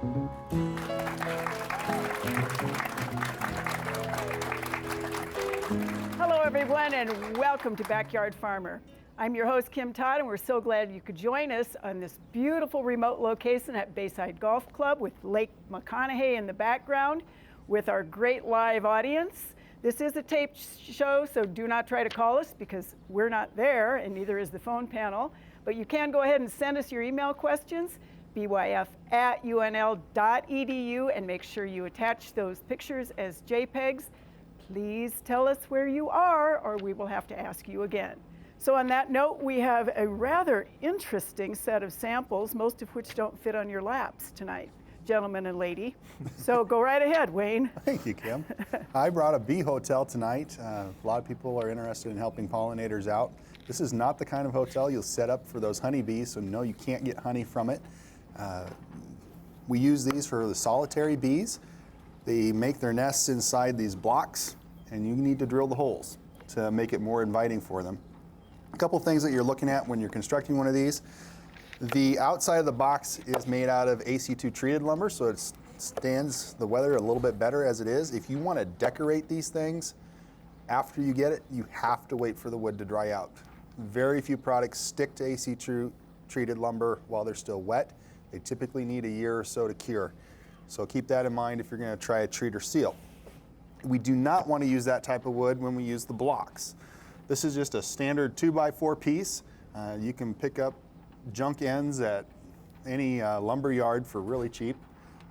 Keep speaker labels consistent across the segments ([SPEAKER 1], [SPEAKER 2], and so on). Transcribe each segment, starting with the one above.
[SPEAKER 1] Hello everyone and welcome to Backyard Farmer. I'm your host Kim Todd and we're so glad you could join us on this beautiful remote location at Bayside Golf Club with Lake McConaughy in the background with our great live audience. This is a taped show, so do not try to call us because we're not there and neither is the phone panel. But you can go ahead and send us your email questions, byf@unl.edu, and make sure you attach those pictures as JPEGs. Please tell us where you are or we will have to ask you again. So on that note, we have a rather interesting set of samples, most of which don't fit on your laps tonight, gentlemen and lady. So go right ahead, Wayne.
[SPEAKER 2] Thank you, Kim. I brought a bee hotel tonight. A lot of people are interested in helping pollinators out. This is not the kind of hotel you'll set up for those honeybees, so no, you can't get honey from it. We use these for the solitary bees. They make their nests inside these blocks, and you need to drill the holes to make it more inviting for them. A couple things that you're looking at when you're constructing one of these. The outside of the box is made out of AC2 treated lumber, so it stands the weather a little bit better as it is. If you want to decorate these things after you get it, you have to wait for the wood to dry out. Very few products stick to AC2 treated lumber while they're still wet. They typically need a year or so to cure. So keep that in mind if you're going to try a treat or seal. We do not want to use that type of wood when we use the blocks. This is just a standard 2x4 piece. You can pick up junk ends at any lumber yard for really cheap.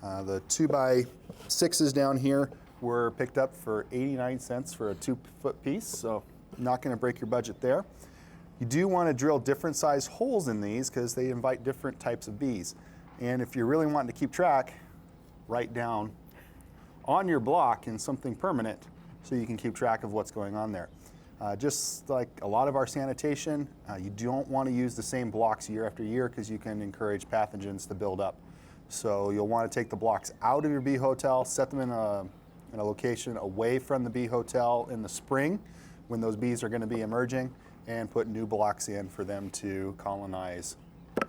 [SPEAKER 2] The 2x6s down here were picked up for 89 cents for a 2-foot piece, so not going to break your budget there. You do want to drill different size holes in these because they invite different types of bees. And if you're really wanting to keep track, write down on your block in something permanent so you can keep track of what's going on there. Just like a lot of our sanitation, you don't want to use the same blocks year after year because you can encourage pathogens to build up. So you'll want to take the blocks out of your bee hotel, set them in a location away from the bee hotel in the spring when those bees are going to be emerging, and put new blocks in for them to colonize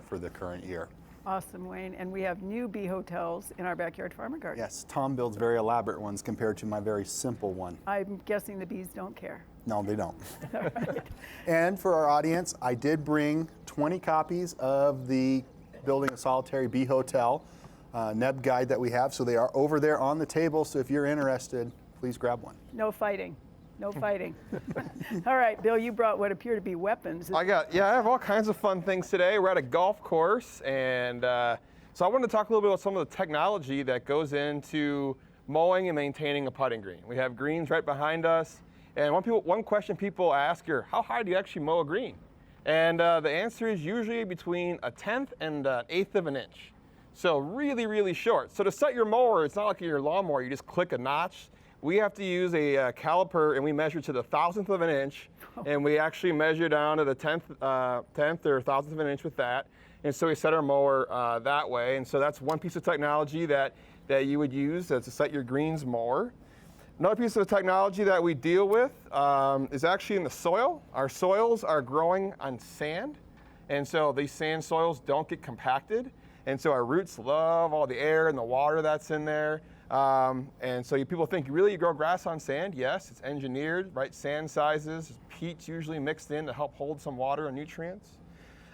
[SPEAKER 2] for the current year.
[SPEAKER 1] Awesome, Wayne. And we have new bee hotels in our Backyard Farmer Garden.
[SPEAKER 2] Yes, Tom builds very elaborate ones compared to my very simple one.
[SPEAKER 1] I'm guessing the bees don't care.
[SPEAKER 2] No, they don't.
[SPEAKER 1] All right.
[SPEAKER 2] And for our audience, I did bring 20 copies of the Building a Solitary Bee Hotel NEB guide that we have. So they are over there on the table. So if you're interested, please grab one.
[SPEAKER 1] No fighting. No fighting. All right, Bill, you brought what appear to be weapons.
[SPEAKER 3] I have all kinds of fun things today. We're at a golf course, and so I wanted to talk a little bit about some of the technology that goes into mowing and maintaining a putting green. We have greens right behind us, and one question people ask are, how high do you actually mow a green? And the answer is usually between 1/10 and 1/8 of an inch. So really, really short. So to set your mower, it's not like your lawnmower, you just click a notch. We have to use a caliper, and we measure to the 1,000th of an inch, and we actually measure down to the 10th or 1,000th of an inch with that. And so we set our mower that way. And so that's one piece of technology that you would use to set your greens mower. Another piece of technology that we deal with is actually in the soil. Our soils are growing on sand, and so these sand soils don't get compacted. And so our roots love all the air and the water that's in there. And so people think, really, you grow grass on sand? Yes, it's engineered, right? Sand sizes, peat's usually mixed in to help hold some water and nutrients.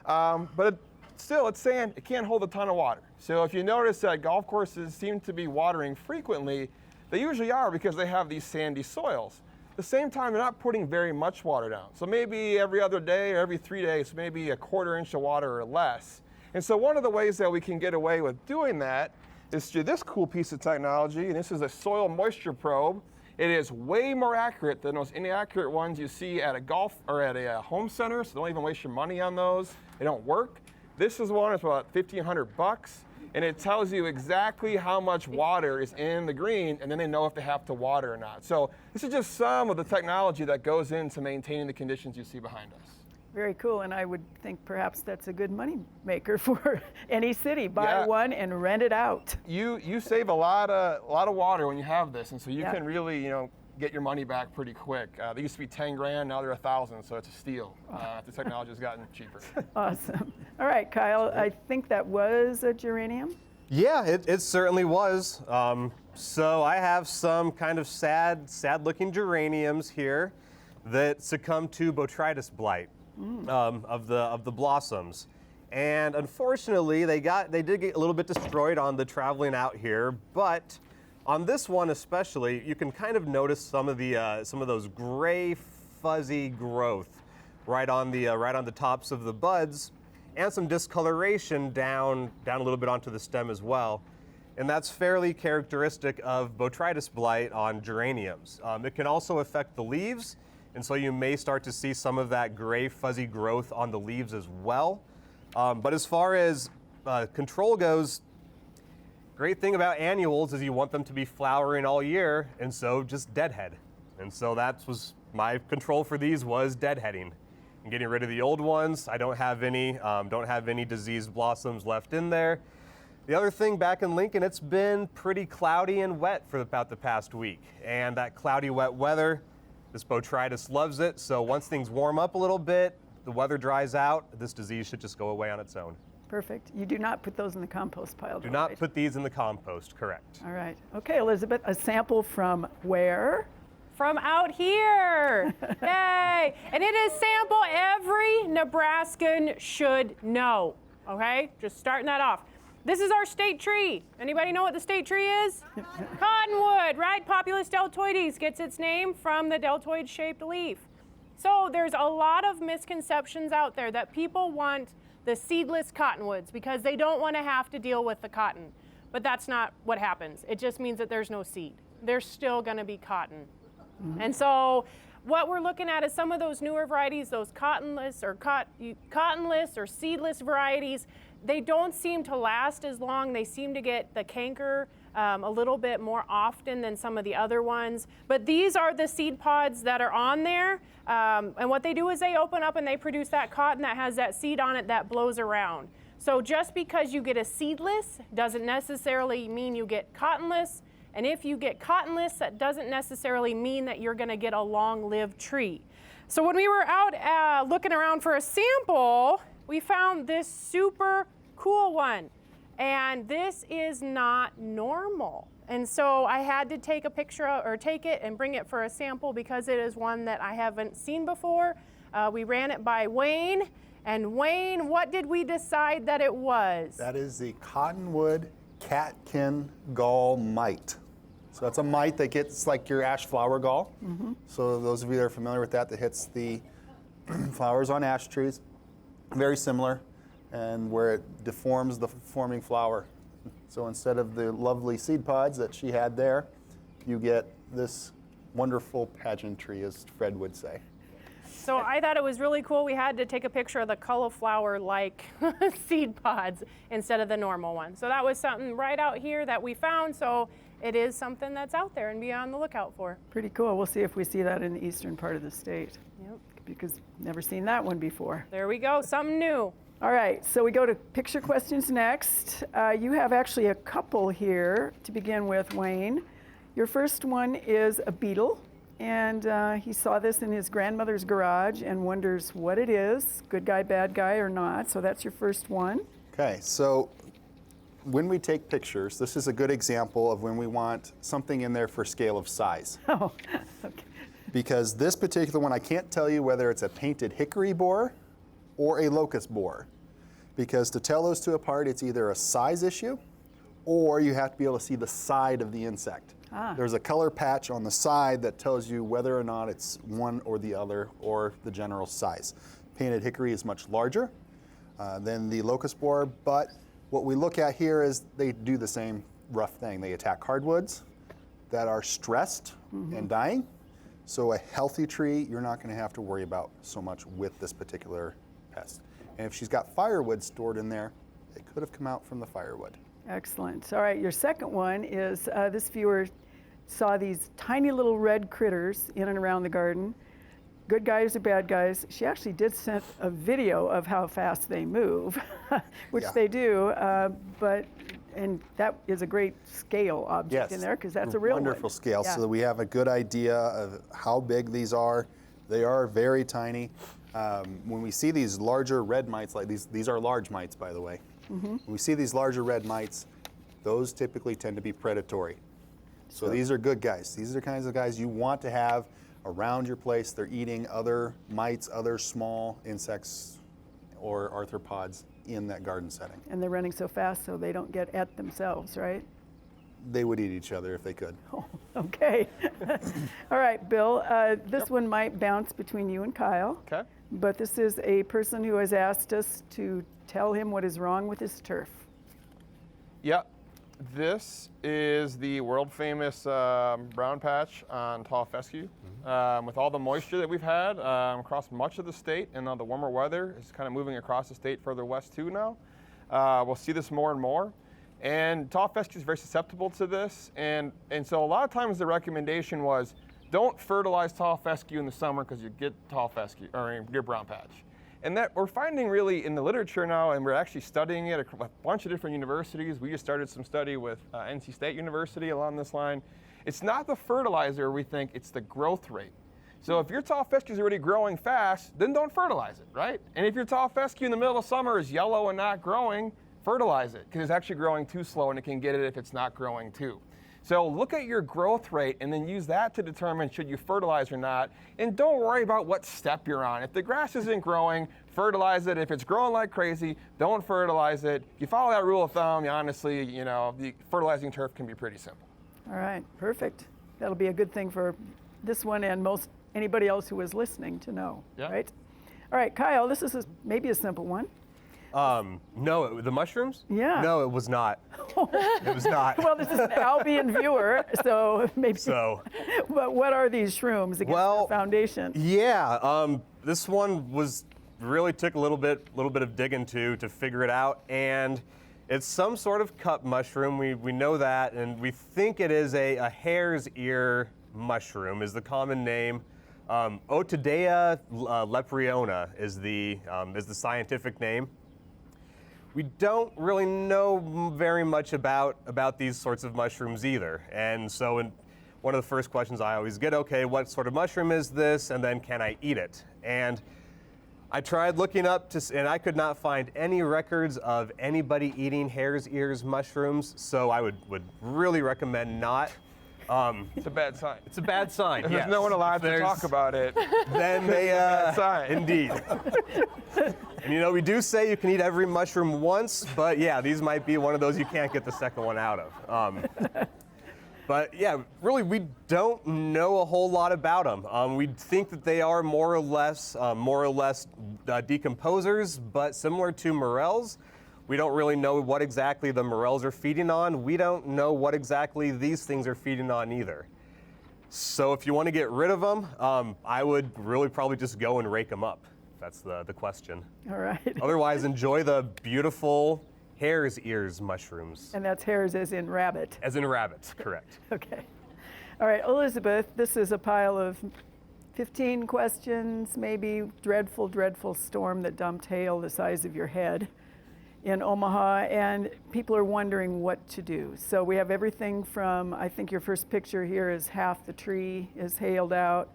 [SPEAKER 3] But still, it's sand. It can't hold a ton of water. So if you notice that golf courses seem to be watering frequently, they usually are because they have these sandy soils. At the same time, they're not putting very much water down. So maybe every other day or every 3 days, maybe 1/4 inch of water or less. And so one of the ways that we can get away with doing that is through this cool piece of technology, and this is a soil moisture probe. It is way more accurate than those inaccurate ones you see at a golf or at a home center, so don't even waste your money on those. They don't work. This is one, it's about $1,500, and it tells you exactly how much water is in the green, and then they know if they have to water or not. So this is just some of the technology that goes into maintaining the conditions you see behind us.
[SPEAKER 1] Very cool, and I would think perhaps that's a good money maker for any city. Buy one and rent it out.
[SPEAKER 3] You save a lot of water when you have this, and so you can really get your money back pretty quick. They used to be 10 grand, now they're 1,000, so it's a steal. The technology has gotten cheaper.
[SPEAKER 1] Awesome. All right, Kyle, I think that was a geranium.
[SPEAKER 4] Yeah, it certainly was. So I have some kind of sad-looking geraniums here that succumbed to botrytis blight of the blossoms, and unfortunately they did get a little bit destroyed on the traveling out here. But on this one especially, you can kind of notice some of those gray fuzzy growth right on the tops of the buds, and some discoloration down a little bit onto the stem as well. And that's fairly characteristic of botrytis blight on geraniums. It can also affect the leaves, and so you may start to see some of that gray fuzzy growth on the leaves as well. But as far as control goes, great thing about annuals is you want them to be flowering all year, and so just deadhead. And so that was my control for these, was deadheading. And getting rid of the old ones. I don't have any diseased blossoms left in there. The other thing, back in Lincoln, it's been pretty cloudy and wet for about the past week. And that cloudy, wet weather, this botrytis loves it. So once things warm up a little bit, the weather dries out, this disease should just go away on its own.
[SPEAKER 1] Perfect. You do not put those in the compost pile.
[SPEAKER 4] Do not put these in the compost, correct.
[SPEAKER 1] All right. Okay, Elizabeth, a sample from where?
[SPEAKER 5] From out here. Yay! And it is sample every Nebraskan should know. Okay? Just starting that off. This is our state tree. Anybody know what the state tree is? Cottonwood, right? Populus deltoides gets its name from the deltoid-shaped leaf. So there's a lot of misconceptions out there that people want the seedless cottonwoods because they don't want to have to deal with the cotton. But that's not what happens. It just means that there's no seed. There's still going to be cotton. Mm-hmm. And so what we're looking at is some of those newer varieties, those cottonless or seedless varieties. They don't seem to last as long. They seem to get the canker a little bit more often than some of the other ones. But these are the seed pods that are on there. And what they do is they open up and they produce that cotton that has that seed on it that blows around. So just because you get a seedless doesn't necessarily mean you get cottonless. And if you get cottonless, that doesn't necessarily mean that you're going to get a long-lived tree. So when we were out looking around for a sample, we found this super cool one. And this is not normal. And so I had to take a picture or take it and bring it for a sample because it is one that I haven't seen before. We ran it by Wayne. And Wayne, what did we decide that it was?
[SPEAKER 2] That is the cottonwood catkin gall mite. So that's a mite that gets like your ash flower gall. Mm-hmm. So those of you that are familiar with that hits the flowers on ash trees, very similar, and where it deforms the forming flower. So instead of the lovely seed pods that she had there, you get this wonderful pageantry, as Fred would say.
[SPEAKER 5] So I thought it was really cool. We had to take a picture of the cauliflower-like seed pods instead of the normal one. So that was something right out here that we found. So it is something that's out there and be on the lookout for.
[SPEAKER 1] Pretty cool. We'll see if we see that in the eastern part of the state.
[SPEAKER 5] Yep.
[SPEAKER 1] Because never seen that one before.
[SPEAKER 5] There we go. Something new.
[SPEAKER 1] All right, so we go to picture questions next. You have actually a couple here to begin with, Wayne. Your first one is a beetle, and he saw this in his grandmother's garage and wonders what it is, good guy, bad guy, or not. So that's your first one.
[SPEAKER 2] Okay, so when we take pictures, this is a good example of when we want something in there for scale of size.
[SPEAKER 1] Oh, okay.
[SPEAKER 2] Because this particular one, I can't tell you whether it's a painted hickory borer or a locust borer. Because to tell those two apart, it's either a size issue or you have to be able to see the side of the insect. Ah. There's a color patch on the side that tells you whether or not it's one or the other or the general size. Painted hickory is much larger than the locust borer, but what we look at here is they do the same rough thing. They attack hardwoods that are stressed and dying. So a healthy tree, you're not going to have to worry about so much with this particular pest. And if she's got firewood stored in there, it could have come out from the firewood.
[SPEAKER 1] Excellent. All right, your second one is this viewer saw these tiny little red critters in and around the garden. Good guys or bad guys. She actually did send a video of how fast they move, which they do, and that is a great scale object in there because that's a real
[SPEAKER 2] wonderful scale.
[SPEAKER 1] Yeah.
[SPEAKER 2] So that we have a good idea of how big these are. They are very tiny. When we see these larger red mites, like these are large mites, by the way. Mm-hmm. When we see these larger red mites, those typically tend to be predatory. So these are good guys. These are the kinds of guys you want to have around your place. They're eating other mites, other small insects or arthropods in that garden setting.
[SPEAKER 1] And they're running so fast so they don't get at themselves, right?
[SPEAKER 2] They would eat each other if they could.
[SPEAKER 1] Oh, okay. All right, Bill, this one might bounce between you and Kyle.
[SPEAKER 3] Okay.
[SPEAKER 1] But this is a person who has asked us to tell him what is wrong with his turf.
[SPEAKER 3] Yep. This is the world famous brown patch on tall fescue. With all the moisture that we've had across much of the state, and the warmer weather is kind of moving across the state further west too now. We'll see this more and more. And tall fescue is very susceptible to this. And so a lot of times the recommendation was, don't fertilize tall fescue in the summer because you get tall fescue or your brown patch. And that we're finding really in the literature now, and we're actually studying it at a bunch of different universities. We just started some study with NC State University along this line. It's not the fertilizer, we think, it's the growth rate. So if your tall fescue is already growing fast, then don't fertilize it, right? And if your tall fescue in the middle of summer is yellow and not growing, fertilize it, because it's actually growing too slow and it can get it if it's not growing too. So look at your growth rate and then use that to determine should you fertilize or not. And don't worry about what step you're on. If the grass isn't growing, fertilize it. If it's growing like crazy, don't fertilize it. You follow that rule of thumb, honestly, the fertilizing turf can be pretty simple.
[SPEAKER 1] All right, perfect. That'll be a good thing for this one and anybody else who is listening to know, right? All right, Kyle, this is maybe a simple one.
[SPEAKER 4] No, the mushrooms?
[SPEAKER 1] Yeah.
[SPEAKER 4] No, it was not. It was not.
[SPEAKER 1] Well, this is an Albion viewer, so maybe.
[SPEAKER 4] So.
[SPEAKER 1] But what are these shrooms against the foundation?
[SPEAKER 4] Yeah, this one really took a little bit of digging to figure it out, and it's some sort of cup mushroom. We know that, and we think it is a hare's ear mushroom is the common name. Otodea lepriona is the scientific name. We don't really know very much about these sorts of mushrooms either. And so one of the first questions I always get, okay, what sort of mushroom is this? And then can I eat it? And I tried looking up and I could not find any records of anybody eating hare's ears mushrooms. So I would really recommend not.
[SPEAKER 3] It's a bad sign.
[SPEAKER 4] It's a bad sign.
[SPEAKER 3] If there's no one allowed to talk about it,
[SPEAKER 4] then they indeed. And we do say you can eat every mushroom once, but yeah, these might be one of those you can't get the second one out of. But yeah, really, we don't know a whole lot about them. We think that they are more or less decomposers, but similar to morels. We don't really know what exactly the morels are feeding on. We don't know what exactly these things are feeding on either. So if you want to get rid of them, I would really probably just go and rake them up. That's the question.
[SPEAKER 1] All right.
[SPEAKER 4] Otherwise, enjoy the beautiful hare's ears mushrooms.
[SPEAKER 1] And that's hares as in rabbit.
[SPEAKER 4] As in rabbits, correct.
[SPEAKER 1] Okay. All right, Elizabeth, this is a pile of 15 questions, maybe dreadful, dreadful storm that dumped hail the size of your head in Omaha, and people are wondering what to do. So we have everything from, I think your first picture here is half the tree is hailed out.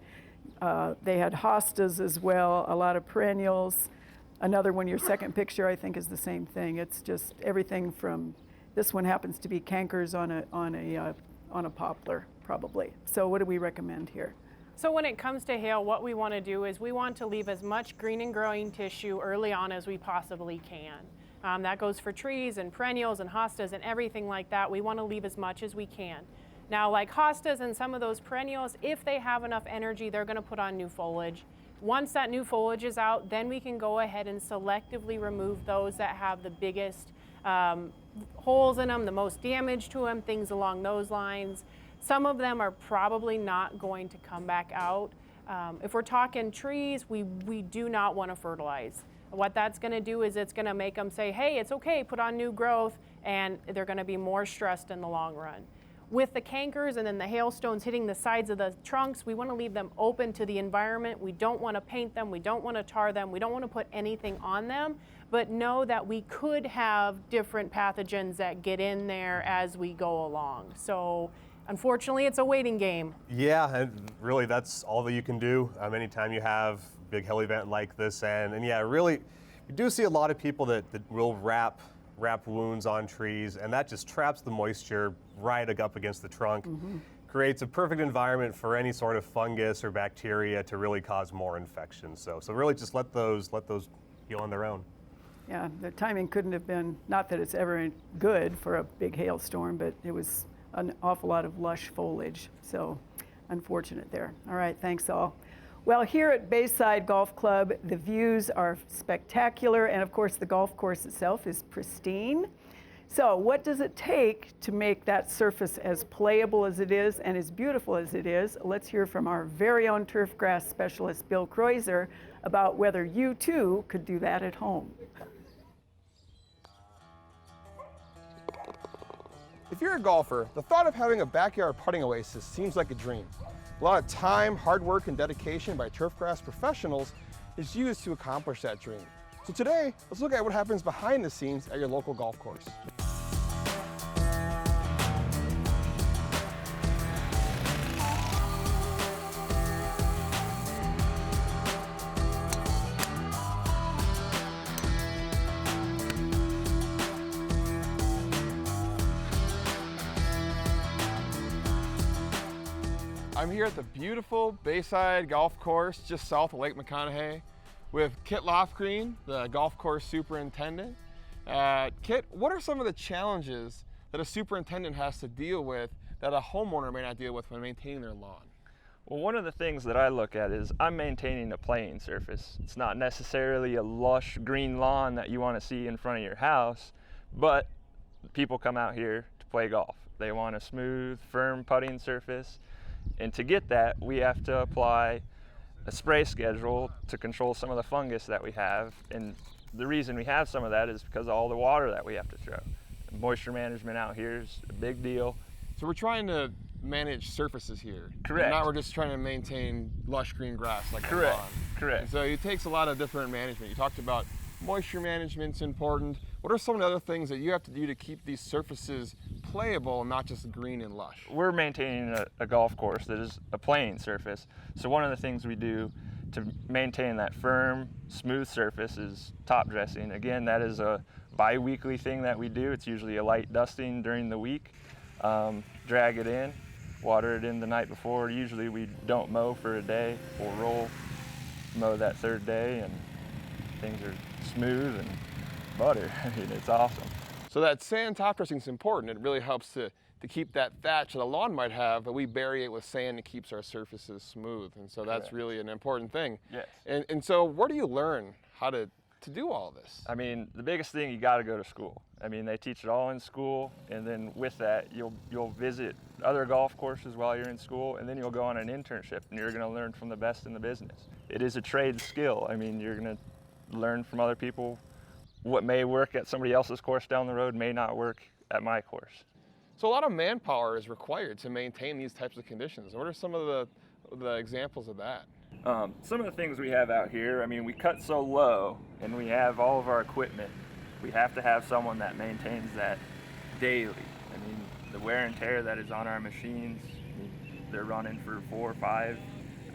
[SPEAKER 1] They had hostas as well, a lot of perennials. Another one, your second picture, I think is the same thing. It's just everything from, this one happens to be cankers on a poplar, probably. So what do we recommend here?
[SPEAKER 5] So when it comes to hail, what we want to do is we want to leave as much green and growing tissue early on as we possibly can. That goes for trees and perennials and hostas and everything like that. We want to leave as much as we can. Now, like hostas and some of those perennials, if they have enough energy, they're going to put on new foliage. Once that new foliage is out, then we can go ahead and selectively remove those that have the biggest holes in them, the most damage to them, things along those lines. Some of them are probably not going to come back out. If we're talking trees, we do not want to fertilize. What that's going to do is it's going to make them say, hey, it's okay, put on new growth, and they're going to be more stressed in the long run. With the cankers and then the hailstones hitting the sides of the trunks, we want to leave them open to the environment. We don't want to paint them. We don't want to tar them. We don't want to put anything on them, but know that we could have different pathogens that get in there as we go along. So unfortunately, it's a waiting game.
[SPEAKER 4] Yeah, and really that's all that you can do anytime you have a big hail event like this. And yeah, really, you do see a lot of people that will wrap wrap wounds on trees, and that just traps the moisture right up against the trunk. Creates a perfect environment for any sort of fungus or bacteria to really cause more infection. So really just let those heal on their own.
[SPEAKER 1] Yeah, the timing couldn't have been, not that it's ever good for a big hailstorm, but it was an awful lot of lush foliage. So unfortunate there. All right, thanks all. Well, here at Bayside Golf Club, the views are spectacular, and of course the golf course itself is pristine. So what does it take to make that surface as playable as it is and as beautiful as it is? Let's hear from our very own turf grass specialist, Bill Kreuzer, about whether you too could do that at home.
[SPEAKER 3] If you're a golfer, the thought of having a backyard putting oasis seems like a dream. A lot of time, hard work, and dedication by turfgrass professionals is used to accomplish that dream. So today, let's look at what happens behind the scenes at your local golf course. I'm here at the beautiful Bayside Golf Course just south of Lake McConaughy with Kit Lofgreen, the golf course superintendent. Kit, what are some of the challenges that a superintendent has to deal with that a homeowner may not deal with when maintaining their lawn?
[SPEAKER 6] Well, one of the things that I look at is I'm maintaining a playing surface. It's not necessarily a lush green lawn that you want to see in front of your house, but people come out here to play golf. They want a smooth, firm putting surface. And to get that, we have to apply a spray schedule to control some of the fungus that we have. And the reason we have some of that is because of all the water that we have to throw. Moisture management out here is a big deal.
[SPEAKER 3] So we're trying to manage surfaces here.
[SPEAKER 6] Correct.
[SPEAKER 3] Not we're just trying to maintain lush green grass like a
[SPEAKER 6] Correct.
[SPEAKER 3] lawn.
[SPEAKER 6] Correct.
[SPEAKER 3] And so it takes a lot of different management. You talked about moisture management's important. What are some of the other things that you have to do to keep these surfaces playable and not just green and lush?
[SPEAKER 6] We're maintaining a golf course that is a playing surface. So one of the things we do to maintain that firm, smooth surface is top dressing. Again, that is a bi-weekly thing that we do. It's usually a light dusting during the week. Drag it in, water it in the night before. Usually we don't mow for a day. We'll roll, mow that third day, and things are smooth and butter. I mean, it's awesome.
[SPEAKER 3] So that sand top dressing is important. It really helps to keep that thatch that a lawn might have, but we bury it with sand and keeps our surfaces smooth. And so that's really an important thing.
[SPEAKER 6] Yes.
[SPEAKER 3] And so where do you learn how to do all this?
[SPEAKER 6] I mean, the biggest thing, you got to go to school. I mean, they teach it all in school, and then with that, you'll visit other golf courses while you're in school, and then you'll go on an internship, and you're going to learn from the best in the business. It is a trade skill. I mean, you're going to learn from other people. What may work at somebody else's course down the road may not work at my course.
[SPEAKER 3] So a lot of manpower is required to maintain these types of conditions. What are some of the examples of that?
[SPEAKER 6] Some of the things we have out here, I mean, we cut so low and we have all of our equipment. We have to have someone that maintains that daily. I mean, the wear and tear that is on our machines, I mean, they're running for 4 or 5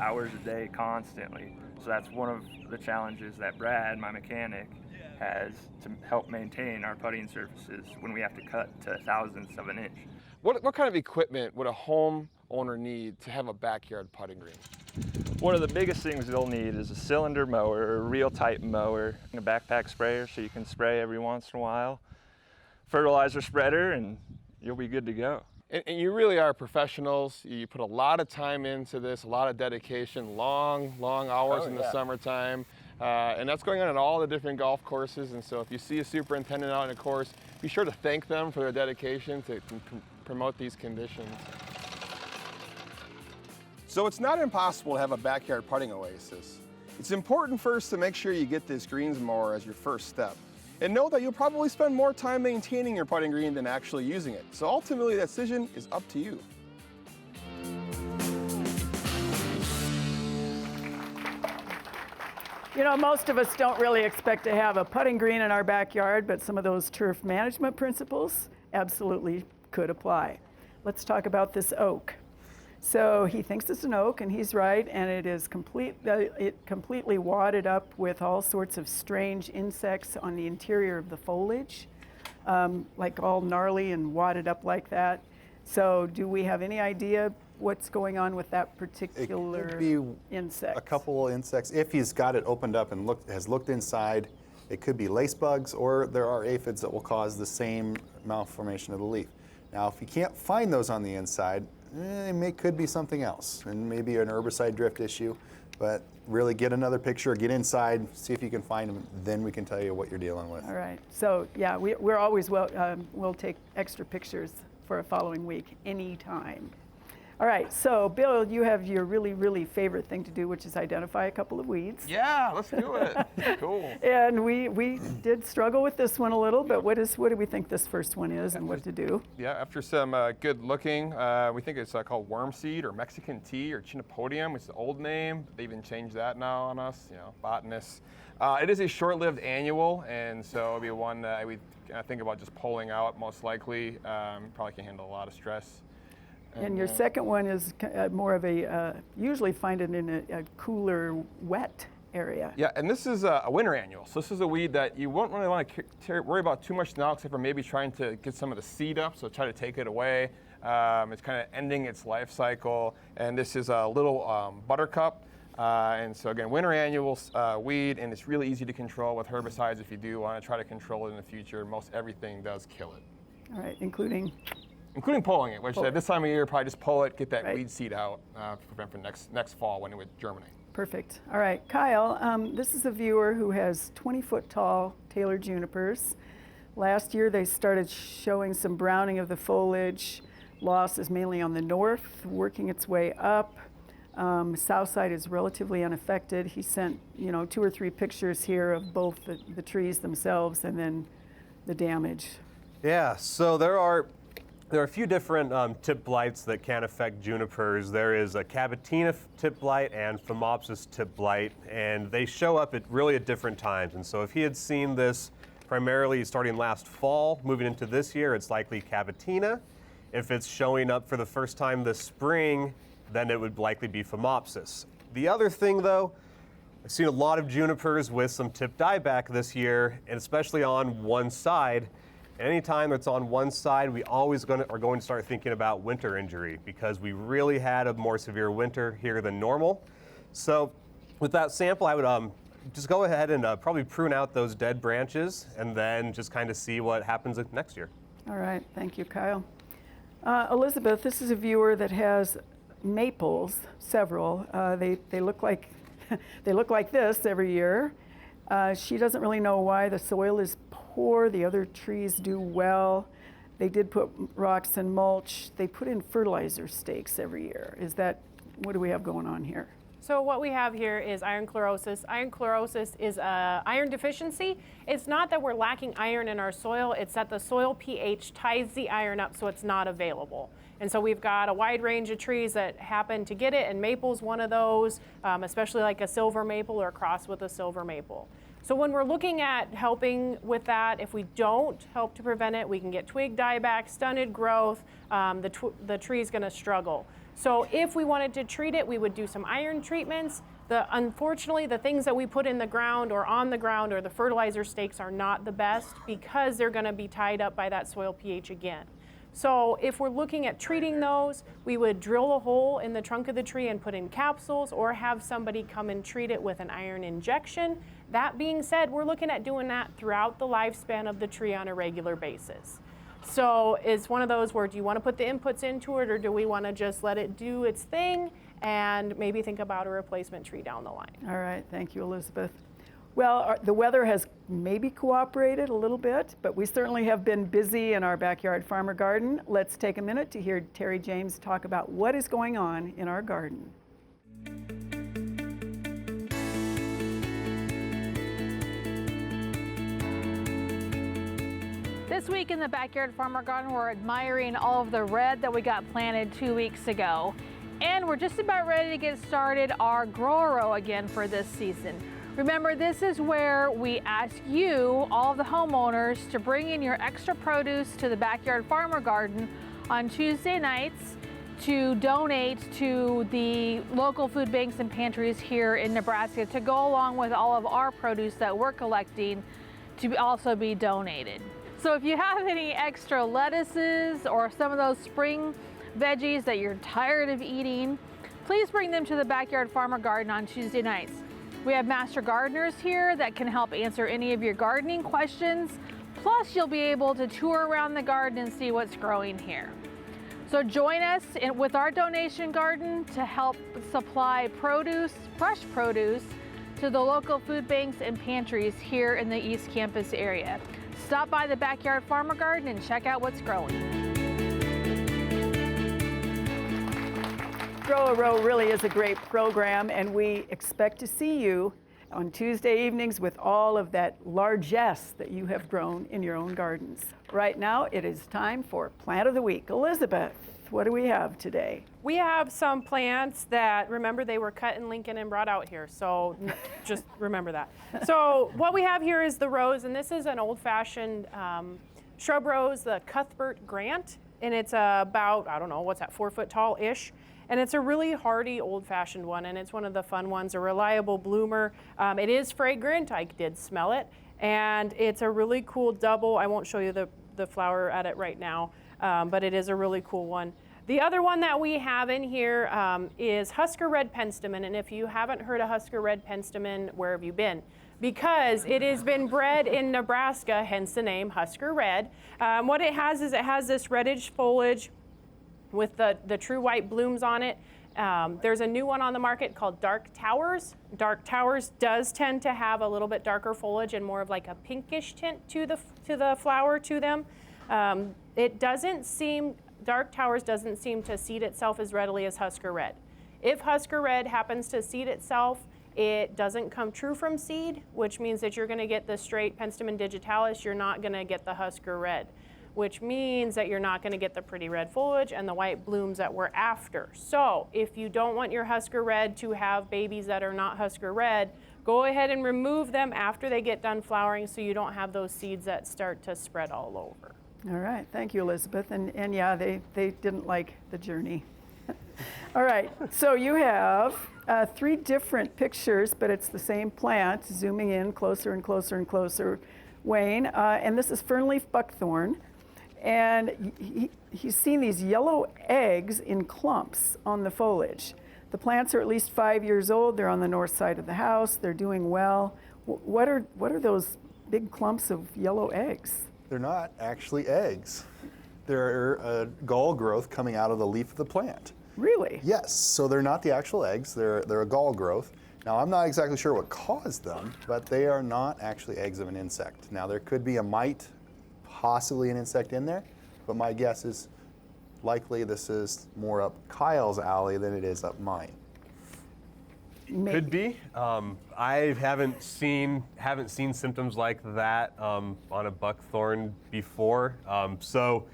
[SPEAKER 6] hours a day constantly. So that's one of the challenges that Brad, my mechanic, has to help maintain our putting surfaces when we have to cut to thousandths of an inch.
[SPEAKER 3] What kind of equipment would a homeowner need to have a backyard putting green?
[SPEAKER 6] One of the biggest things they'll need is a cylinder mower, a real type mower, and a backpack sprayer so you can spray every once in a while, fertilizer spreader, and you'll be good to go.
[SPEAKER 3] And you really are professionals. You put a lot of time into this, a lot of dedication, long hours in the summertime. And that's going on at all the different golf courses. And so if you see a superintendent out in a course, be sure to thank them for their dedication to promote these conditions. So it's not impossible to have a backyard putting oasis. It's important first to make sure you get this greens mower as your first step. And know that you'll probably spend more time maintaining your putting green than actually using it. So ultimately, that decision is up to you.
[SPEAKER 1] You know, most of us don't really expect to have a putting green in our backyard, but some of those turf management principles absolutely could apply. Let's talk about this oak. So he thinks it's an oak, and he's right, and it is completely wadded up with all sorts of strange insects on the interior of the foliage. like all gnarly and wadded up like that. So do we have any idea what's going on with that particular
[SPEAKER 2] It could be
[SPEAKER 1] insect?
[SPEAKER 2] a couple insects. If he's got it opened up and has looked inside, it could be lace bugs, or there are aphids that will cause the same malformation of the leaf. Now, if you can't find those on the inside, it could be something else, and maybe an herbicide drift issue. But really get another picture, get inside, see if you can find them, then we can tell you what you're dealing with.
[SPEAKER 1] All right. So yeah, we're always we'll take extra pictures for a following week anytime. All right, so Bill, you have your really, really favorite thing to do, which is identify a couple of weeds.
[SPEAKER 3] Yeah, let's do it. Cool.
[SPEAKER 1] And we did struggle with this one a little, but what do we think this first one is and what to do?
[SPEAKER 3] Yeah, after some good looking, we think it's called wormseed or Mexican tea or Chinopodium, which is the old name. They even changed that now on us, botanists. It is a short-lived annual, and so it'll be one that we think about just pulling out most likely. Probably can handle a lot of stress.
[SPEAKER 1] And your second one is more of a, usually find it in a cooler, wet area.
[SPEAKER 3] Yeah, and this is a winter annual. So this is a weed that you won't really want to worry about too much now, except for maybe trying to get some of the seed up, so try to take it away. It's kind of ending its life cycle. And this is a little buttercup. And so again, winter annual weed, and it's really easy to control with herbicides if you do want to try to control it in the future. Most everything does kill it.
[SPEAKER 1] All right, including
[SPEAKER 3] pulling it, which at this time of year, probably just pull it, get that
[SPEAKER 1] Right.
[SPEAKER 3] weed seed out to prevent for next fall when it would germinate.
[SPEAKER 1] Perfect. All right, Kyle, this is a viewer who has 20-foot tall Taylor junipers. Last year they started showing some browning of the foliage. Loss is mainly on the north, working its way up. South side is relatively unaffected. He sent 2 or 3 pictures here of both the trees themselves and then the damage.
[SPEAKER 4] Yeah, so there are a few different tip blights that can affect junipers. There is a Cavatina tip blight and Phomopsis tip blight, and they show up at different times. And so if he had seen this primarily starting last fall, moving into this year, it's likely Cavatina. If it's showing up for the first time this spring, then it would likely be Phomopsis. The other thing though, I've seen a lot of junipers with some tip dieback this year, and especially on one side. Anytime it's on one side, we always are going to start thinking about winter injury because we really had a more severe winter here than normal. So with that sample, I would just go ahead and probably prune out those dead branches and then just kind of see what happens next year.
[SPEAKER 1] All right, thank you, Kyle. Elizabeth, this is a viewer that has maples, several. They look like they look like this every year. She doesn't really know why. The soil is poor. The other trees do well. They did put rocks and mulch. They put in fertilizer stakes every year. What do we have going on here?
[SPEAKER 5] So what we have here is iron chlorosis. Iron chlorosis is a iron deficiency. It's not that we're lacking iron in our soil, it's that the soil pH ties the iron up so it's not available. And so we've got a wide range of trees that happen to get it, and maple's one of those, especially like a silver maple or a cross with a silver maple. So when we're looking at helping with that, if we don't help to prevent it, we can get twig dieback, stunted growth, the tree's gonna struggle. So if we wanted to treat it, we would do some iron treatments. Unfortunately, the things that we put in the ground or on the ground or the fertilizer stakes are not the best because they're gonna be tied up by that soil pH again. So if we're looking at treating those, we would drill a hole in the trunk of the tree and put in capsules or have somebody come and treat it with an iron injection. That being said, we're looking at doing that throughout the lifespan of the tree on a regular basis. So it's one of those where do you want to put the inputs into it or do we want to just let it do its thing and maybe think about a replacement tree down the line?
[SPEAKER 1] All right, thank you, Elizabeth. Well, the weather has maybe cooperated a little bit, but we certainly have been busy in our backyard farmer garden. Let's take a minute to hear Terry James talk about what is going on in our garden.
[SPEAKER 7] This week in the Backyard Farmer Garden, we're admiring all of the red that we got planted 2 weeks ago. And we're just about ready to get started our grow row again for this season. Remember, this is where we ask you, all of the homeowners, to bring in your extra produce to the Backyard Farmer Garden on Tuesday nights to donate to the local food banks and pantries here in Nebraska to go along with all of our produce that we're collecting to also be donated. So if you have any extra lettuces or some of those spring veggies that you're tired of eating, please bring them to the Backyard Farmer Garden on Tuesday nights. We have master gardeners here that can help answer any of your gardening questions. Plus, you'll be able to tour around the garden and see what's growing here. So join us with our donation garden to help supply produce, fresh produce, to the local food banks and pantries here in the East Campus area. Stop by the Backyard Farmer Garden and check out what's growing.
[SPEAKER 1] Grow a Row really is a great program, and we expect to see you on Tuesday evenings with all of that largesse that you have grown in your own gardens. Right now, it is time for Plant of the Week. Elizabeth, what do we have today?
[SPEAKER 5] We have some plants that, remember, they were cut in Lincoln and brought out here, so just remember that. So what we have here is the rose, and this is an old-fashioned shrub rose, the Cuthbert Grant, and it's about, I don't know, what's that, 4 foot tall-ish? And it's a really hardy, old-fashioned one, and it's one of the fun ones, a reliable bloomer. It is fragrant, I did smell it, and it's a really cool double. I won't show you the flower at it right now, but it is a really cool one. The other one that we have in here is Husker Red Penstemon, and if you haven't heard of Husker Red Penstemon, where have you been? Because it has been bred in Nebraska, hence the name Husker Red. What it has is it has this reddish foliage with the true white blooms on it. There's a new one on the market called Dark Towers. Dark Towers does tend to have a little bit darker foliage and more of like a pinkish tint to the flower to them. Dark Towers doesn't seem to seed itself as readily as Husker Red. If Husker Red happens to seed itself, it doesn't come true from seed, which means that you're going to get the straight Penstemon digitalis. You're not going to get the Husker Red, which means that you're not going to get the pretty red foliage and the white blooms that we're after. So if you don't want your Husker Red to have babies that are not Husker Red, go ahead and remove them after they get done flowering so you don't have those seeds that start to spread all over.
[SPEAKER 1] All right, thank you, Elizabeth. And yeah, they didn't like the journey. All right, so you have 3 different pictures, but it's the same plant, zooming in closer and closer and closer, Wayne. And this is fernleaf buckthorn. And he's seen these yellow eggs in clumps on the foliage. The plants are at least 5 years old. They're on the north side of the house. They're doing well. What are those big clumps of yellow eggs?
[SPEAKER 2] They're not actually eggs. They're a gall growth coming out of the leaf of the plant.
[SPEAKER 1] Really?
[SPEAKER 2] Yes, so they're not the actual eggs. They're a gall growth. Now, I'm not exactly sure what caused them, but they are not actually eggs of an insect. Now, there could be a mite, possibly an insect in there, but my guess is likely this is more up Kyle's alley than it is up mine.
[SPEAKER 4] Could be. I haven't seen symptoms like that on a buckthorn before. So,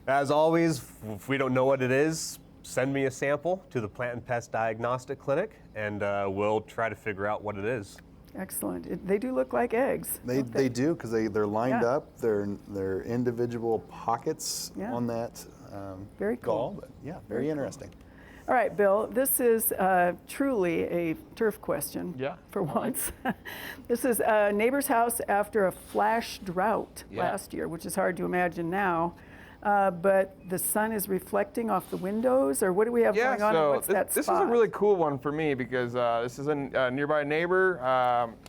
[SPEAKER 4] as always, if we don't know what it is, send me a sample to the Plant and Pest Diagnostic Clinic, and we'll try to figure out what it is.
[SPEAKER 1] Excellent. They do look like eggs.
[SPEAKER 2] They do, because they're lined
[SPEAKER 1] Yeah.
[SPEAKER 2] up. They're individual pockets
[SPEAKER 1] Yeah.
[SPEAKER 2] on that
[SPEAKER 1] Very cool.
[SPEAKER 2] gall. But yeah, very interesting.
[SPEAKER 1] All right, Bill, this is truly a turf question for once. This is a neighbor's house after a flash drought last year, which is hard to imagine now. But the sun is reflecting off the windows, or what do we have going on? What's that
[SPEAKER 3] this
[SPEAKER 1] spot?
[SPEAKER 3] is a really cool one for me because this is a nearby neighbor.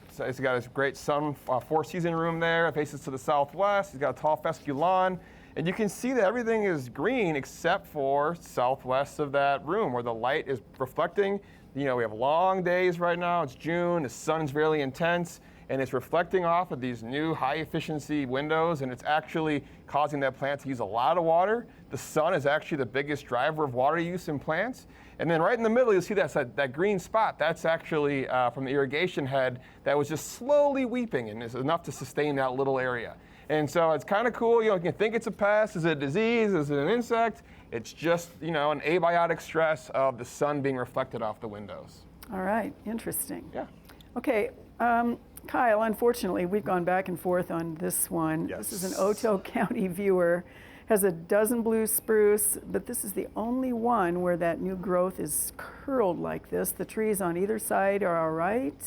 [SPEAKER 3] So he's got a great sun four-season room there. It faces to the southwest. He's got a tall fescue lawn. And you can see that everything is green except for southwest of that room where the light is reflecting. You know, we have long days right now. It's June. The sun's really intense. And it's reflecting off of these new high-efficiency windows, and it's actually causing that plant to use a lot of water. The sun is actually the biggest driver of water use in plants. And then right in the middle, you'll see that green spot. That's actually from the irrigation head that was just slowly weeping, and is enough to sustain that little area. And so it's kind of cool. You know, you can think it's a pest. Is it a disease? Is it an insect? It's just, you know, an abiotic stress of the sun being reflected off the windows.
[SPEAKER 1] All right, interesting.
[SPEAKER 3] Yeah.
[SPEAKER 1] Okay, Kyle, unfortunately, we've gone back and forth on this one.
[SPEAKER 2] Yes.
[SPEAKER 1] This is an Otoe County viewer. Has a dozen blue spruce, but this is the only one where that new growth is curled like this. The trees on either side are all right.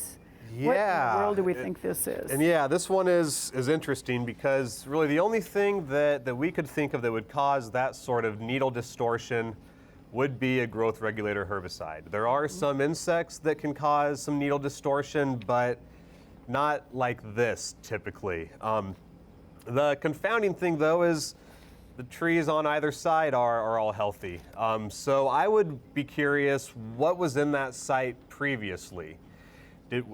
[SPEAKER 1] What in
[SPEAKER 4] Yeah.
[SPEAKER 1] the world do we think this is?
[SPEAKER 4] And yeah, this one is interesting because really the only thing that we could think of that would cause that sort of needle distortion would be a growth regulator herbicide. There are some insects that can cause some needle distortion, but not like this typically. The confounding thing though is the trees on either side are all healthy. So I would be curious what was in that site previously. Did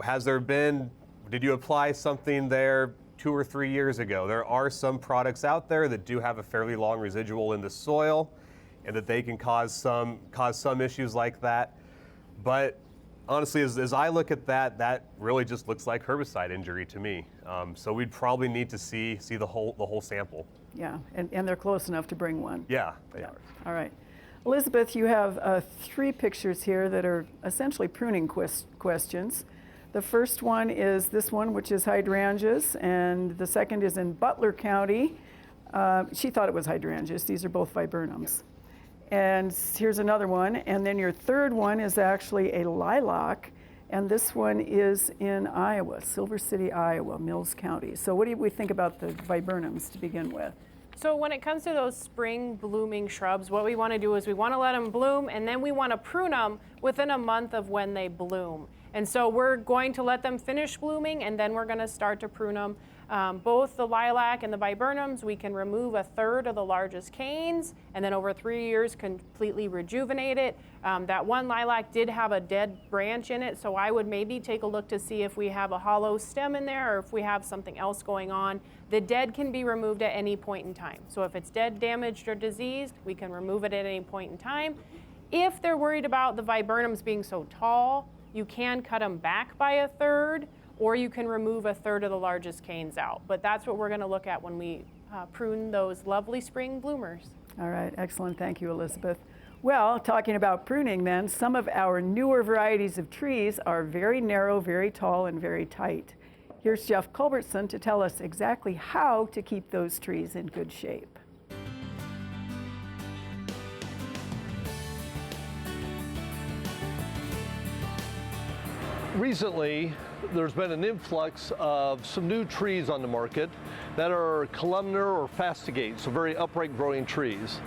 [SPEAKER 4] you apply something there 2 or 3 years ago? There are some products out there that do have a fairly long residual in the soil and that they can cause some issues like that. But honestly, as I look at that, that really just looks like herbicide injury to me. So we'd probably need to see the whole sample.
[SPEAKER 1] Yeah, and they're close enough to bring one.
[SPEAKER 4] Yeah, they are.
[SPEAKER 1] All right. Elizabeth, you have 3 pictures here that are essentially pruning questions. The first one is this one, which is hydrangeas, and the second is in Butler County. She thought it was hydrangeas. These are both viburnums. And here's another one. And then your third one is actually a lilac, and this one is in Iowa, Silver City, Iowa, Mills County. So what do we think about the viburnums to begin with?
[SPEAKER 5] So when it comes to those spring blooming shrubs, what we want to do is we want to let them bloom, and then we want to prune them within a month of when they bloom. And so we're going to let them finish blooming, and then we're going to start to prune them. Both the lilac and the viburnums, we can remove 1/3 of the largest canes, and then over 3 years completely rejuvenate it. That one lilac did have a dead branch in it, so I would maybe take a look to see if we have a hollow stem in there or if we have something else going on. The dead can be removed at any point in time. So if it's dead, damaged, or diseased, we can remove it at any point in time. If they're worried about the viburnums being so tall, you can cut them back by 1/3, or you can remove 1/3 of the largest canes out. But that's what we're going to look at when we prune those lovely spring bloomers.
[SPEAKER 1] All right, excellent. Thank you, Elizabeth. Well, talking about pruning then, some of our newer varieties of trees are very narrow, very tall, and very tight. Here's Jeff Culbertson to tell us exactly how to keep those trees in good shape.
[SPEAKER 8] Recently, there's been an influx of some new trees on the market that are columnar or fastigate, so very upright growing trees.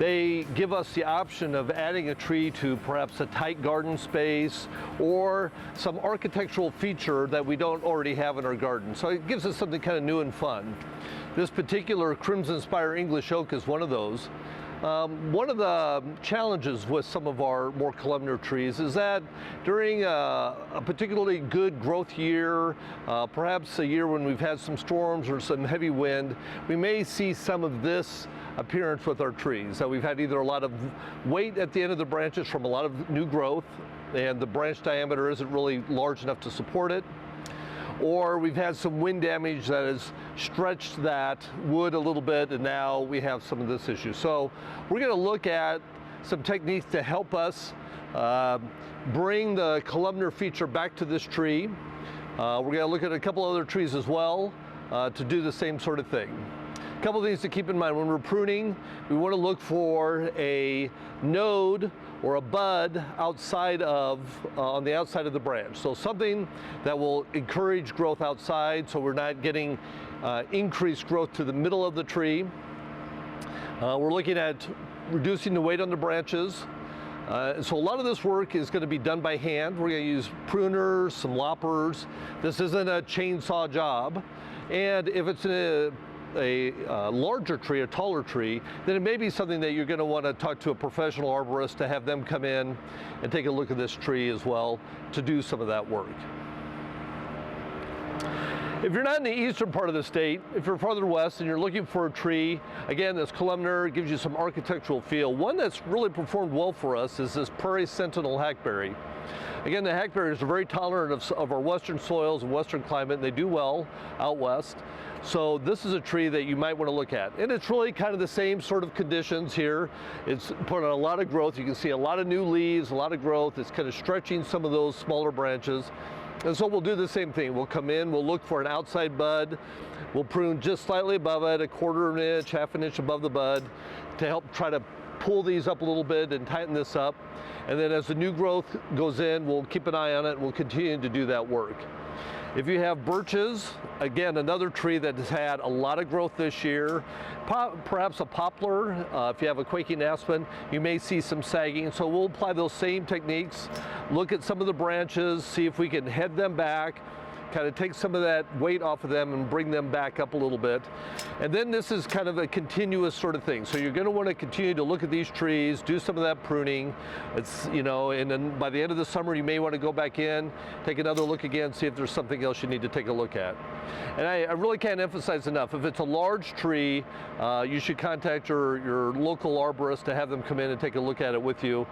[SPEAKER 8] They give us the option of adding a tree to perhaps a tight garden space or some architectural feature that we don't already have in our garden. So it gives us something kind of new and fun. This particular Crimson Spire English Oak is one of those. One of the challenges with some of our more columnar trees is that during a particularly good growth year, perhaps a year when we've had some storms or some heavy wind, we may see some of this appearance with our trees. So we've had either a lot of weight at the end of the branches from a lot of new growth, and the branch diameter isn't really large enough to support it, or we've had some wind damage that has stretched that wood a little bit, and now we have some of this issue. So we're going to look at some techniques to help us bring the columnar feature back to this tree. We're going to look at a couple other trees as well to do the same sort of thing. A couple of things to keep in mind when we're pruning. We want to look for a node or a bud outside of, on the outside of the branch. So something that will encourage growth outside so we're not getting increased growth to the middle of the tree. We're looking at reducing the weight on the branches. So a lot of this work is going to be done by hand. We're going to use pruners, some loppers. This isn't a chainsaw job. And if it's a larger tree, a taller tree, then it may be something that you're going to want to talk to a professional arborist to have them come in and take a look at this tree as well to do some of that work. If you're not in the eastern part of the state, if you're farther west and you're looking for a tree, again, that's columnar, gives you some architectural feel. One that's really performed well for us is this Prairie Sentinel hackberry. Again, the hackberries are very tolerant of our western soils and western climate, and they do well out west. So this is a tree that you might want to look at. And it's really kind of the same sort of conditions here. It's put on a lot of growth. You can see a lot of new leaves, a lot of growth. It's kind of stretching some of those smaller branches. And so we'll do the same thing. We'll come in, we'll look for an outside bud. We'll prune just slightly above it, 1/4 inch, 1/2 inch above the bud to help try to pull these up a little bit and tighten this up. And then as the new growth goes in, we'll keep an eye on it and we'll continue to do that work. If you have birches, again, another tree that has had a lot of growth this year, perhaps a poplar, if you have a quaking aspen, you may see some sagging. So we'll apply those same techniques, look at some of the branches, see if we can head them back, kind of take some of that weight off of them and bring them back up a little bit. And then this is kind of a continuous sort of thing. So you're going to want to continue to look at these trees, do some of that pruning. It's, you know, and then by the end of the summer, you may want to go back in, take another look again, see if there's something else you need to take a look at. And I really can't emphasize enough, if it's a large tree, you should contact your local arborist to have them come in and take a look at it with you,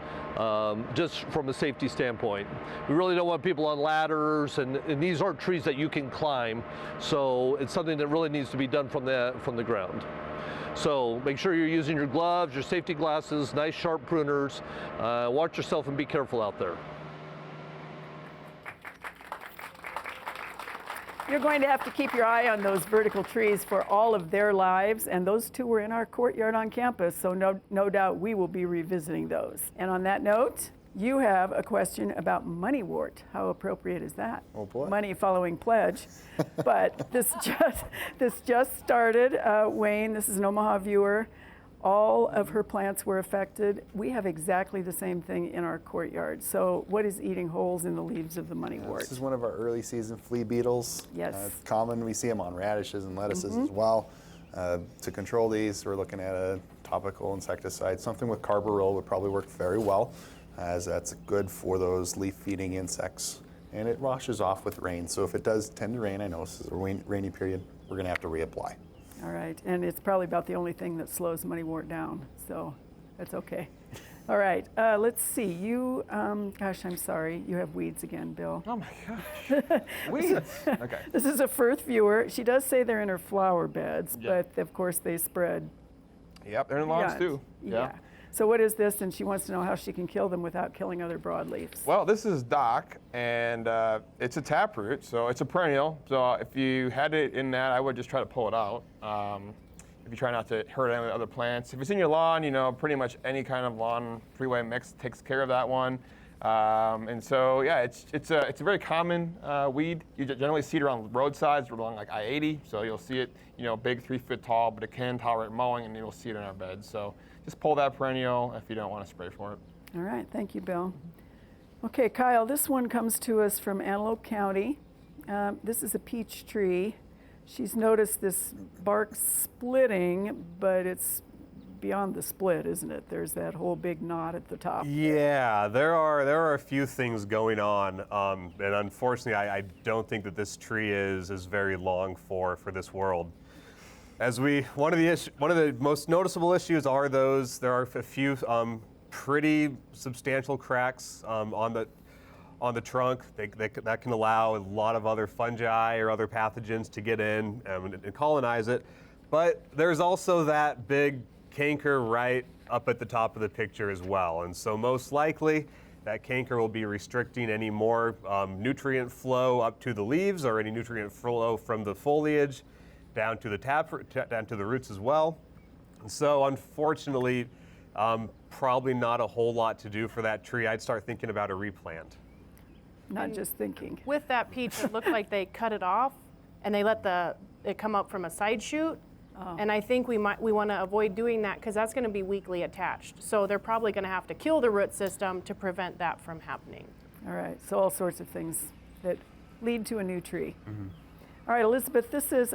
[SPEAKER 8] just from a safety standpoint. We really don't want people on ladders, and these aren't trees that you can climb, so it's something that really needs to be done from the ground. So make sure you're using your gloves, your safety glasses, nice sharp pruners. Watch yourself and be careful out there.
[SPEAKER 1] You're going to have to keep your eye on those vertical trees for all of their lives, and those two were in our courtyard on campus, so no doubt we will be revisiting those. And on that note, you have a question about moneywort. How appropriate is that?
[SPEAKER 2] Oh boy.
[SPEAKER 1] Money following pledge. But this just started, Wayne. This is an Omaha viewer. All of her plants were affected. We have exactly the same thing in our courtyard. So what is eating holes in the leaves of the moneywort?
[SPEAKER 2] This is one of our early season flea beetles.
[SPEAKER 1] Yes.
[SPEAKER 2] It's common. We see them on radishes and lettuces as well. To control these, we're looking at a topical insecticide. Something with carbaryl would probably work very well, as that's good for those leaf-feeding insects. And it washes off with rain. So if it does tend to rain, I know this is a rainy period, we're going to have to reapply.
[SPEAKER 1] All right, and it's probably about the only thing that slows moneywort down, so that's okay. All right, let's see. You, gosh, I'm sorry. You have weeds again, Bill.
[SPEAKER 3] Oh my gosh. Weeds. Okay.
[SPEAKER 1] This is a Firth viewer. She does say they're in her flower beds,
[SPEAKER 3] Yeah.
[SPEAKER 1] but of course they spread.
[SPEAKER 3] Yep, they're in lawns
[SPEAKER 1] Yeah,
[SPEAKER 3] too.
[SPEAKER 1] Yeah. So what is this? And she wants to know how she can kill them without killing other broadleafs.
[SPEAKER 3] Well, this is dock, and it's a taproot, so it's a perennial. So if you had it in that, I would just try to pull it out. If you try not to hurt any of the other plants. If it's in your lawn, you know, pretty much any kind of lawn freeway mix takes care of that one. And so, yeah, it's a very common weed. You generally see it around roadsides, along like I-80. So you'll see it, you know, big, 3 foot tall, but it can tolerate mowing, and you'll see it in our beds. So just pull that perennial if you don't want to spray for it.
[SPEAKER 1] All right, thank you, Bill. Okay, Kyle, this one comes to us from Antelope County. This is a peach tree. She's noticed this bark splitting, but it's beyond the split, isn't it? There's that whole big knot at the top.
[SPEAKER 4] Yeah, there are a few things going on, and unfortunately, I don't think that this tree is very long for this world. One of the most noticeable issues are there are a few pretty substantial cracks on the trunk. That can allow a lot of other fungi or other pathogens to get in and colonize it. But there's also that big canker right up at the top of the picture as well. And so most likely that canker will be restricting any more nutrient flow up to the leaves or any nutrient flow from the foliage down to the roots as well. And so unfortunately, probably not a whole lot to do for that tree. I'd start thinking about a replant.
[SPEAKER 1] Not just thinking.
[SPEAKER 5] With that peach, it looked like they cut it off and they let it come up from a side shoot.
[SPEAKER 1] Oh.
[SPEAKER 5] And I think we want to avoid doing that because that's going to be weakly attached. So they're probably going to have to kill the root system to prevent that from happening.
[SPEAKER 1] All right, so all sorts of things that lead to a new tree. All right, Elizabeth, this is,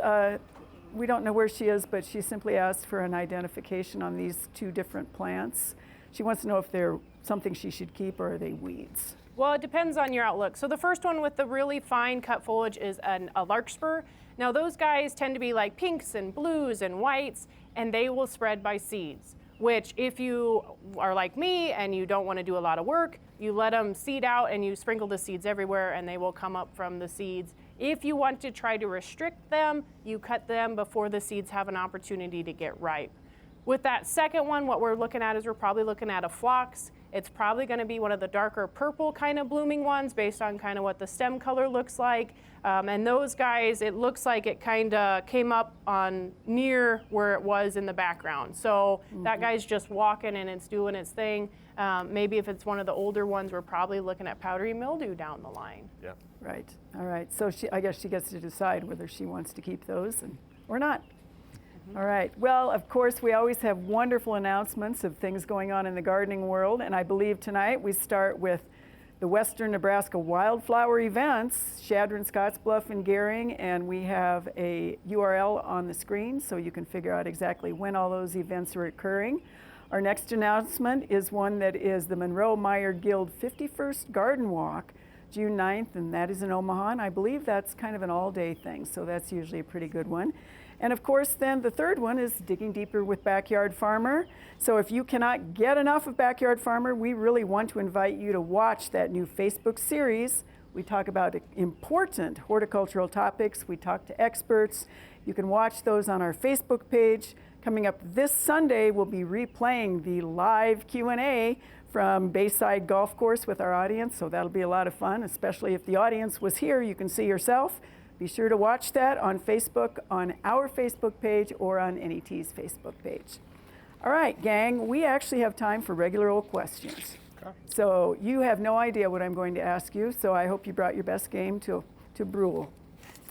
[SPEAKER 1] we don't know where she is, but she simply asked for an identification on these two different plants. She wants to know if they're something she should keep or are they weeds?
[SPEAKER 5] Well, it depends on your outlook. So the first one with the really fine cut foliage is a larkspur. Now those guys tend to be like pinks and blues and whites, and they will spread by seeds, which if you are like me and you don't want to do a lot of work, you let them seed out and you sprinkle the seeds everywhere and they will come up from the seeds. If you want to try to restrict them, you cut them before the seeds have an opportunity to get ripe. With that second one, what we're looking at is we're probably looking at a phlox. It's probably going to be one of the darker purple kind of blooming ones based on kind of what the stem color looks like. And those guys, it looks like it kind of came up on near where it was in the background. So that guy's just walking and it's doing its thing. Maybe if it's one of the older ones, we're probably looking at powdery mildew down the line.
[SPEAKER 3] Yeah.
[SPEAKER 1] Right. All right. So I guess she gets to decide whether she wants to keep those or not. All right. Well, of course, we always have wonderful announcements of things going on in the gardening world. And I believe tonight we start with the Western Nebraska Wildflower Events, Shadron, Scottsbluff, and Gering. And we have a URL on the screen so you can figure out exactly when all those events are occurring. Our next announcement is one that is the Monroe Meyer Guild 51st Garden Walk, June 9th, and that is in Omaha. And I believe that's kind of an all-day thing, so that's usually a pretty good one. And of course, then the third one is Digging Deeper with Backyard Farmer. So if you cannot get enough of Backyard Farmer, we really want to invite you to watch that new Facebook series. We talk about important horticultural topics. We talk to experts. You can watch those on our Facebook page. Coming up this Sunday, we'll be replaying the live Q&A from Bayside Golf Course with our audience, so that'll be a lot of fun, especially if the audience was here, you can see yourself. Be sure to watch that on Facebook, on our Facebook page, or on NET's Facebook page. All right, gang, we actually have time for regular old questions. Okay. So you have no idea what I'm going to ask you, so I hope you brought your best game to Brule.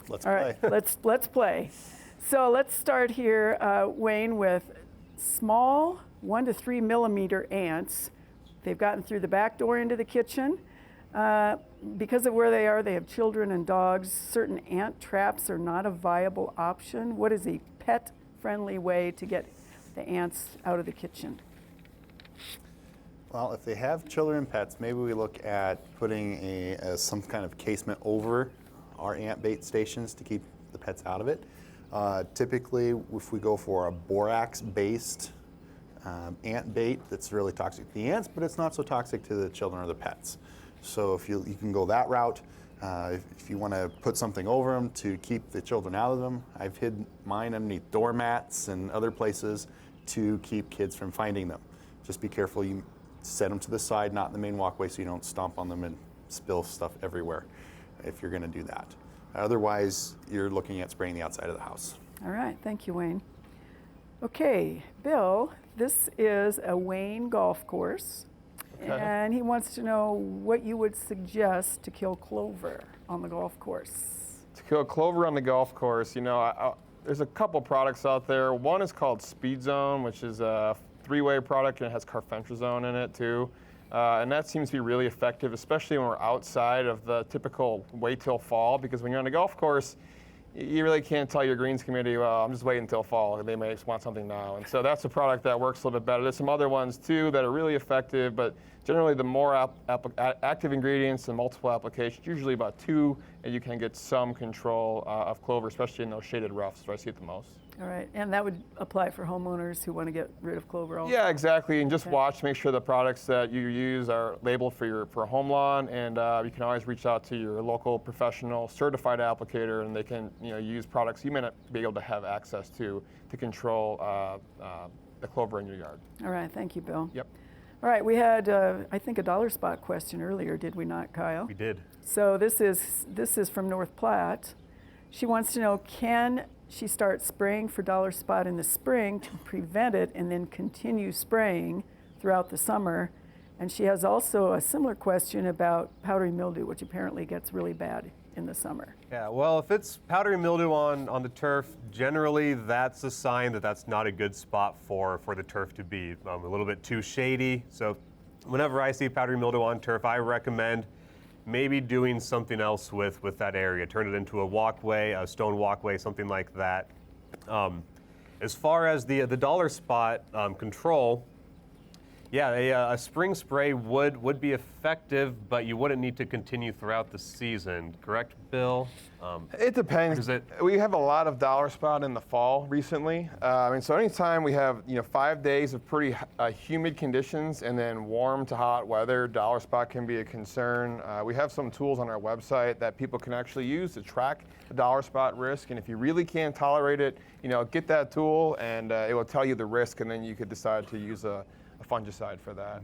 [SPEAKER 2] Let's
[SPEAKER 1] All
[SPEAKER 2] play.
[SPEAKER 1] right, let's play. So let's start here, Wayne, with small 1 to 3 millimeter ants. They've gotten through the back door into the kitchen. Because of where they are, they have children and dogs. Certain ant traps are not a viable option. What is a pet-friendly way to get the ants out of the kitchen?
[SPEAKER 2] Well, if they have children and pets, maybe we look at putting some kind of casement over our ant bait stations to keep the pets out of it. Typically, if we go for a borax-based ant bait that's really toxic to the ants, but it's not so toxic to the children or the pets. So if you can go that route. If you want to put something over them to keep the children out of them, I've hid mine underneath doormats and other places to keep kids from finding them. Just be careful, you set them to the side, not in the main walkway, so you don't stomp on them and spill stuff everywhere if you're going to do that. Otherwise, you're looking at spraying the outside of the house.
[SPEAKER 1] All right, thank you, Wayne. Okay, Bill, this is a Wayne golf course. Okay. And he wants to know what you would suggest to kill clover on the golf course.
[SPEAKER 3] To kill clover on the golf course, there's a couple products out there. One is called Speed Zone, which is a 3-way product, and it has carfentrazone in it too. And that seems to be really effective, especially when we're outside of the typical wait till fall, because when you're on a golf course, you really can't tell your greens committee, well, I'm just waiting until fall. They may just want something now. And so that's a product that works a little bit better. There's some other ones too that are really effective, but generally the more active ingredients and multiple applications, usually about 2, and you can get some control of clover, especially in those shaded roughs where I see it the most.
[SPEAKER 1] All right, and that would apply for homeowners who want to get rid of clover also?
[SPEAKER 3] Yeah, exactly, and just watch, make sure the products that you use are labeled for a home lawn, and you can always reach out to your local professional certified applicator, and they can use products you may not be able to have access to control the clover in your yard.
[SPEAKER 1] All right, thank you, Bill.
[SPEAKER 3] Yep.
[SPEAKER 1] All right, we had, I think, a dollar spot question earlier, did we not, Kyle?
[SPEAKER 4] We did.
[SPEAKER 1] So this is from North Platte. She wants to know, can she start spraying for dollar spot in the spring to prevent it and then continue spraying throughout the summer? And she has also a similar question about powdery mildew, which apparently gets really bad in the summer.
[SPEAKER 4] Yeah, well, if it's powdery mildew on the turf, generally that's a sign that that's not a good spot for the turf to be. A little bit too shady. So whenever I see powdery mildew on turf, I recommend maybe doing something else with that area. Turn it into a walkway, a stone walkway, something like that. As far as the dollar spot control, yeah, a spring spray would be effective, but you wouldn't need to continue throughout the season, correct, Bill?
[SPEAKER 3] It depends. We have a lot of dollar spot in the fall recently. So anytime we have 5 days of pretty humid conditions and then warm to hot weather, dollar spot can be a concern. We have some tools on our website that people can actually use to track the dollar spot risk. And if you really can't tolerate it, get that tool and it will tell you the risk, and then you could decide to use a fungicide for that.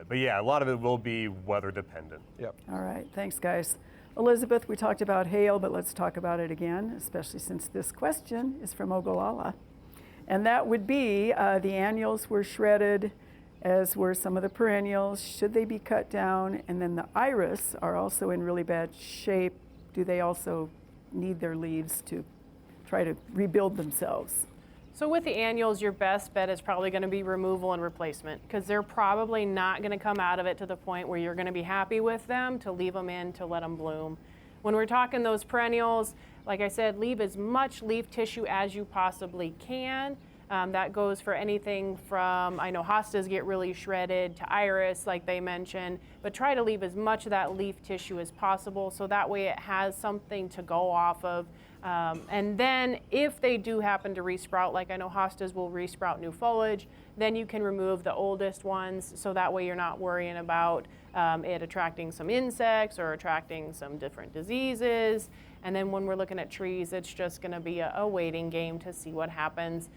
[SPEAKER 4] But yeah, a lot of it will be weather dependent.
[SPEAKER 3] Yep.
[SPEAKER 1] All right, thanks, guys. Elizabeth, we talked about hail, but let's talk about it again, especially since this question is from Ogallala. And that would be the annuals were shredded, as were some of the perennials. Should they be cut down? And then the iris are also in really bad shape. Do they also need their leaves to try to rebuild themselves?
[SPEAKER 5] So with the annuals, your best bet is probably going to be removal and replacement, because they're probably not going to come out of it to the point where you're going to be happy with them to leave them in to let them bloom. When we're talking those perennials, like I said, leave as much leaf tissue as you possibly can. That goes for anything from, I know hostas get really shredded, to iris, like they mentioned, but try to leave as much of that leaf tissue as possible so that way it has something to go off of. And then if they do happen to resprout, like I know hostas will resprout new foliage, then you can remove the oldest ones so that way you're not worrying about it attracting some insects or attracting some different diseases. And then when we're looking at trees, it's just going to be a waiting game to see what happens.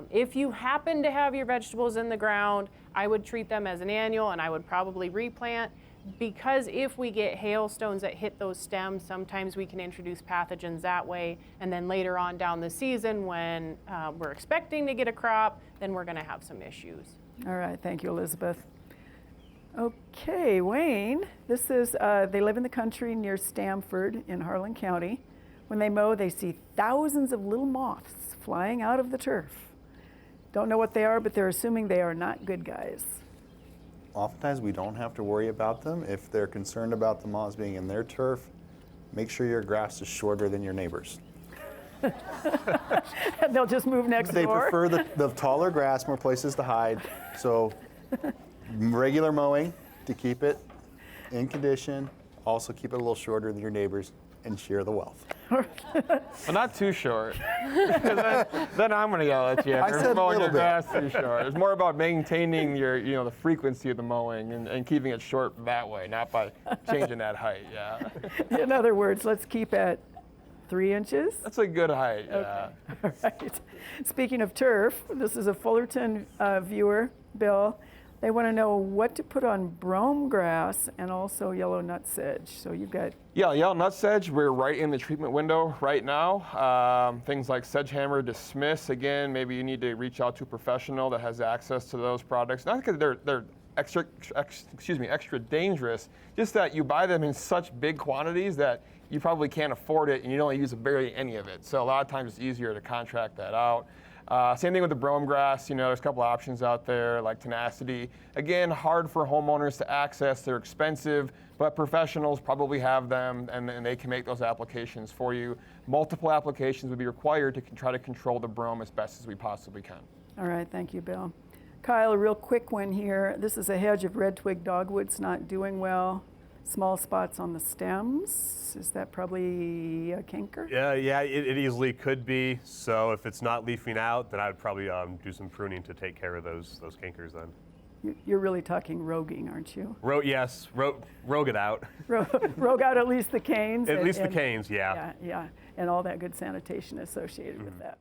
[SPEAKER 5] If you happen to have your vegetables in the ground, I would treat them as an annual and I would probably replant, because if we get hailstones that hit those stems, sometimes we can introduce pathogens that way. And then later on down the season when we're expecting to get a crop, then we're going to have some issues.
[SPEAKER 1] All right, thank you, Elizabeth. Okay, Wayne, this is, they live in the country near Stamford in Harlan County. When they mow, they see thousands of little moths flying out of the turf. Don't know what they are, but they're assuming they are not good guys.
[SPEAKER 2] Oftentimes we don't have to worry about them. If they're concerned about the moths being in their turf, make sure your grass is shorter than your neighbor's.
[SPEAKER 1] They'll just move next
[SPEAKER 2] They
[SPEAKER 1] door.
[SPEAKER 2] prefer the taller grass, more places to hide. So regular mowing to keep it in condition. Also keep it a little shorter than your neighbor's and share the wealth.
[SPEAKER 3] But not too short. then I'm going to yell at you.
[SPEAKER 2] I
[SPEAKER 3] You're
[SPEAKER 2] said
[SPEAKER 3] mowing your
[SPEAKER 2] little bit.
[SPEAKER 3] grass too short. It's more about maintaining your, the frequency of the mowing and keeping it short that way, not by changing that height. Yeah.
[SPEAKER 1] In other words, let's keep at 3 inches.
[SPEAKER 3] That's a good height. Yeah.
[SPEAKER 1] All right. Speaking of turf, this is a Fullerton viewer, Bill. They want to know what to put on brome grass and also yellow nutsedge. So you've got...
[SPEAKER 3] Yeah, yellow nutsedge, we're right in the treatment window right now. Things like sedgehammer, dismiss, again, maybe you need to reach out to a professional that has access to those products. Not because they're extra dangerous, just that you buy them in such big quantities that you probably can't afford it and you don't use barely any of it. So a lot of times it's easier to contract that out. Same thing with the brome grass. There's a couple options out there like tenacity. Again, hard for homeowners to access. They're expensive, but professionals probably have them and they can make those applications for you. Multiple applications would be required to try to control the brome as best as we possibly can.
[SPEAKER 1] All right, thank you, Bill. Kyle, a real quick one here. This is a hedge of red twig dogwoods not doing well. Small spots on the stems. Is that probably a canker?
[SPEAKER 4] Yeah, it easily could be. So if it's not leafing out, then I would probably do some pruning to take care of those cankers then.
[SPEAKER 1] You're really talking roguing, aren't you?
[SPEAKER 4] Yes, rogue it out.
[SPEAKER 1] Rogue out at least the canes.
[SPEAKER 4] At least the canes, yeah.
[SPEAKER 1] Yeah, and all that good sanitation associated with that.